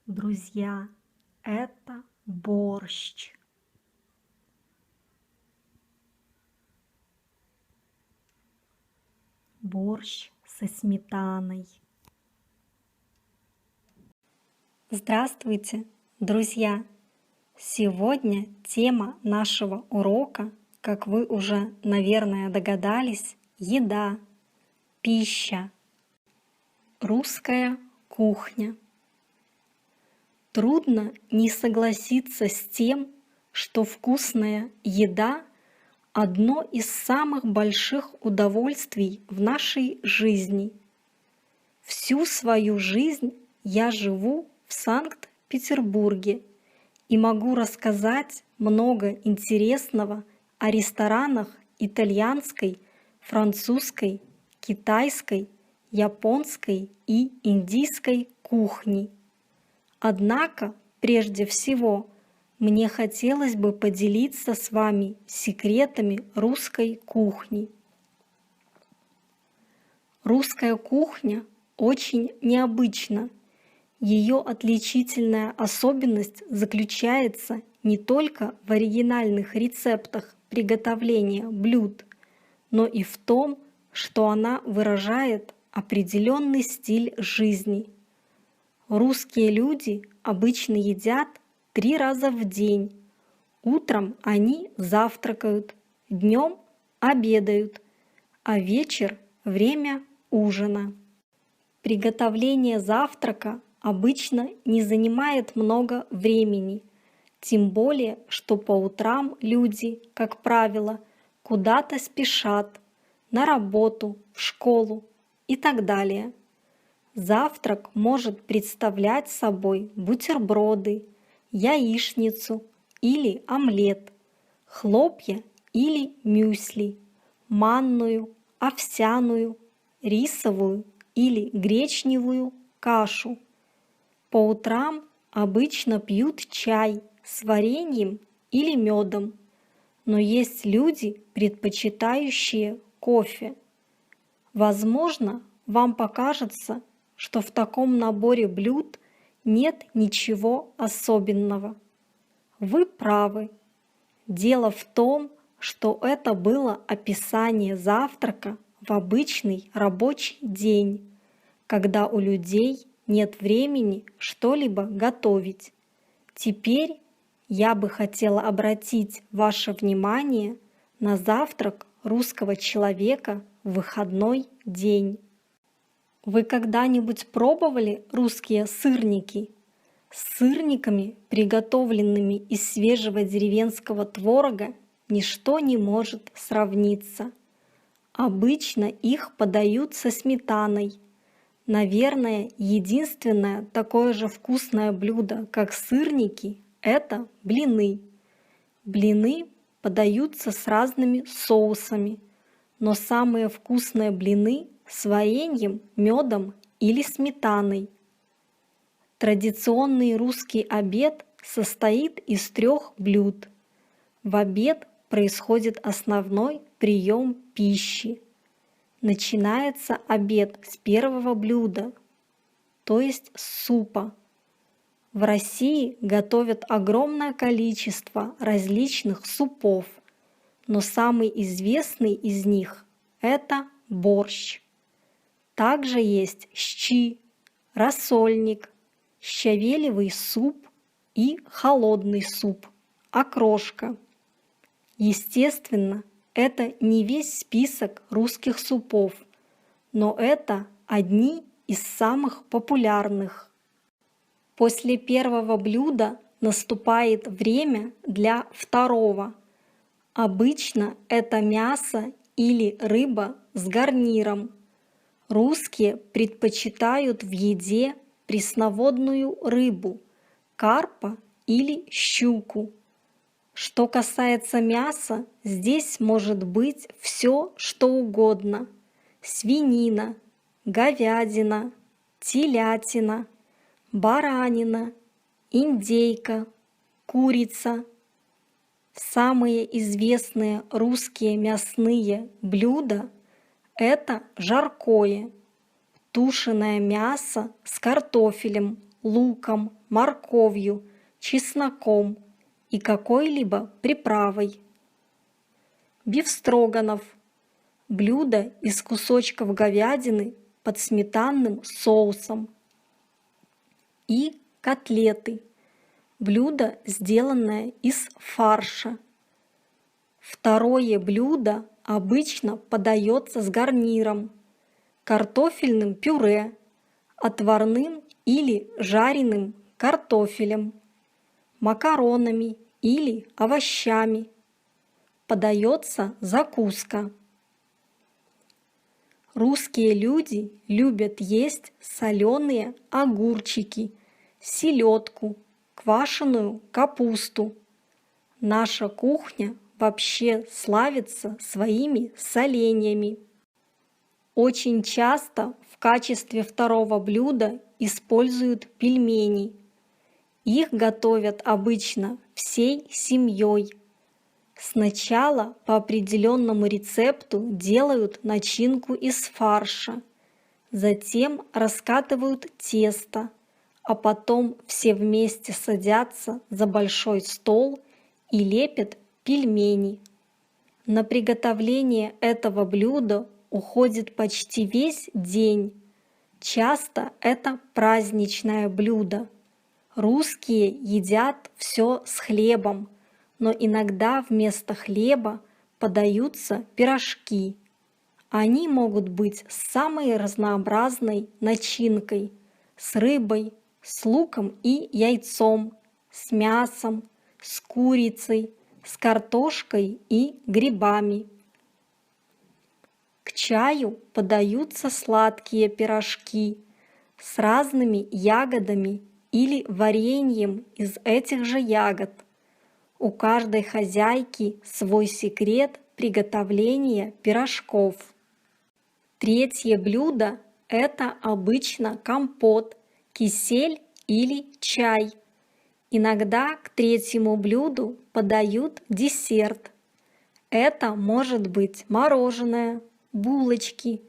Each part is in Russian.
Друзья, это борщ. Борщ со сметаной. Здравствуйте, друзья! Сегодня тема нашего урока, как вы уже, наверное, догадались, еда, пища, русская кухня. Трудно не согласиться с тем, что вкусная еда – одно из самых больших удовольствий в нашей жизни. Всю свою жизнь я живу в Санкт-Петербурге и могу рассказать много интересного о ресторанах итальянской, французской, китайской, японской и индийской кухни. Однако, прежде всего, мне хотелось бы поделиться с вами секретами русской кухни. Русская кухня очень необычна. Ее отличительная особенность заключается не только в оригинальных рецептах приготовления блюд, но и в том, что она выражает определенный стиль жизни. Русские люди обычно едят 3 раза в день. Утром они завтракают, днем обедают, а вечер – время ужина. Приготовление завтрака обычно не занимает много времени, тем более, что по утрам люди, как правило, куда-то спешат, на работу, в школу и так далее. Завтрак может представлять собой бутерброды, яичницу или омлет, хлопья или мюсли, манную, овсяную, рисовую или гречневую кашу. По утрам обычно пьют чай с вареньем или медом, но есть люди, предпочитающие кофе. Возможно, вам покажется, что в таком наборе блюд нет ничего особенного. Вы правы. Дело в том, что это было описание завтрака в обычный рабочий день, когда у людей нет времени что-либо готовить. Теперь я бы хотела обратить ваше внимание на завтрак русского человека в выходной день. Вы когда-нибудь пробовали русские сырники? С сырниками, приготовленными из свежего деревенского творога, ничто не может сравниться. Обычно их подают со сметаной. Наверное, единственное такое же вкусное блюдо, как сырники, это блины. Блины подаются с разными соусами, но самые вкусные блины с вареньем, медом или сметаной. Традиционный русский обед состоит из 3 блюд. В обед происходит основной прием пищи. Начинается обед с первого блюда, то есть с супа. В России готовят огромное количество различных супов, но самый известный из них – это борщ. Также есть щи, рассольник, щавелевый суп и холодный суп, окрошка. Естественно, это не весь список русских супов, но это одни из самых популярных. После первого блюда наступает время для второго. Обычно это мясо или рыба с гарниром. Русские предпочитают в еде пресноводную рыбу, карпа или щуку. Что касается мяса, здесь может быть все, что угодно. Свинина, говядина, телятина, баранина, индейка, курица. Самые известные русские мясные блюда – это жаркое, тушеное мясо с картофелем, луком, морковью, чесноком и какой-либо приправой. Бифстроганов – блюдо из кусочков говядины под сметанным соусом. И котлеты – блюдо, сделанное из фарша. Второе блюдо обычно подается с гарниром – картофельным пюре, отварным или жареным картофелем, макаронами или овощами. Подается закуска. Русские люди любят есть соленые огурчики, селедку, квашеную капусту. Наша кухня вообще славится своими соленьями. Очень часто в качестве второго блюда используют пельмени. Их готовят обычно всей семьей. Сначала по определенному рецепту делают начинку из фарша, затем раскатывают тесто, а потом все вместе садятся за большой стол и лепят пельмени. На приготовление этого блюда уходит почти весь день. Часто это праздничное блюдо. Русские едят все с хлебом, но иногда вместо хлеба подаются пирожки. Они могут быть с самой разнообразной начинкой – с рыбой, с луком и яйцом, с мясом, с курицей, с картошкой и грибами. К чаю подаются сладкие пирожки с разными ягодами или вареньем из этих же ягод. У каждой хозяйки свой секрет приготовления пирожков. Третье блюдо – это обычно компот, кисель или чай. Иногда к третьему блюду подают десерт. Это может быть мороженое, булочки,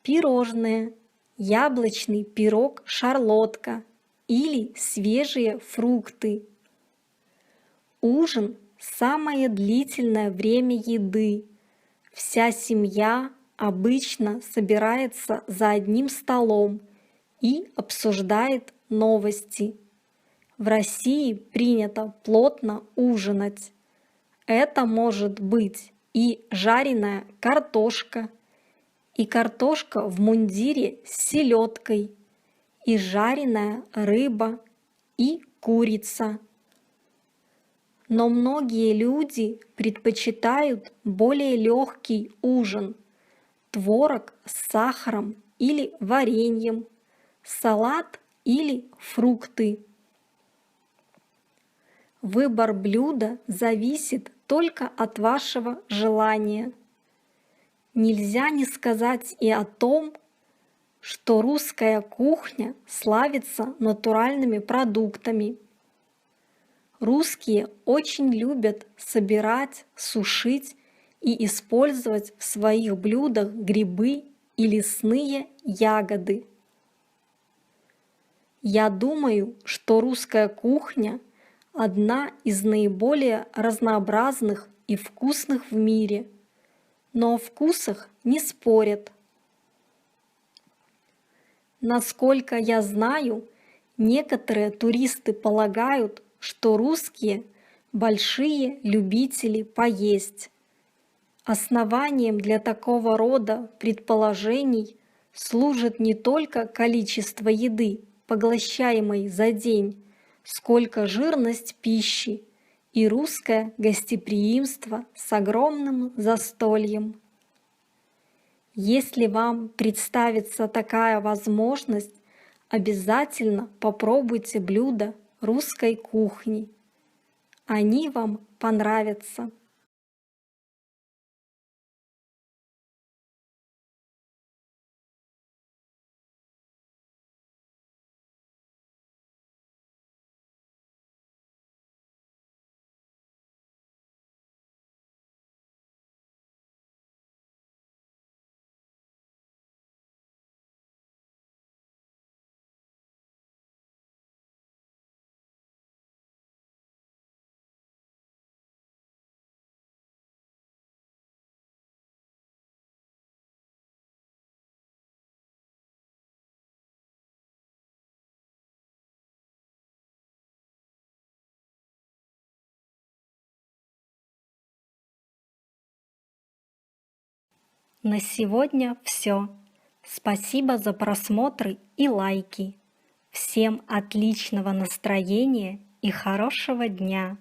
пирожные, яблочный пирог-шарлотка или свежие фрукты. Ужин – самое длительное время еды. Вся семья обычно собирается за одним столом и обсуждает новости. В России принято плотно ужинать. Это может быть и жареная картошка, и картошка в мундире с селедкой, и жареная рыба, и курица. Но многие люди предпочитают более легкий ужин – творог с сахаром или вареньем, салат или фрукты. Выбор блюда зависит только от вашего желания. Нельзя не сказать и о том, что русская кухня славится натуральными продуктами. Русские очень любят собирать, сушить и использовать в своих блюдах грибы и лесные ягоды. Я думаю, что русская кухня – одна из наиболее разнообразных и вкусных в мире, но о вкусах не спорят. Насколько я знаю, некоторые туристы полагают, что русские – большие любители поесть. Основанием для такого рода предположений служит не только количество еды, поглощаемой за день, сколько жирность пищи и русское гостеприимство с огромным застольем. Если вам представится такая возможность, обязательно попробуйте блюда русской кухни. Они вам понравятся. На сегодня все. Спасибо за просмотры и лайки. Всем отличного настроения и хорошего дня!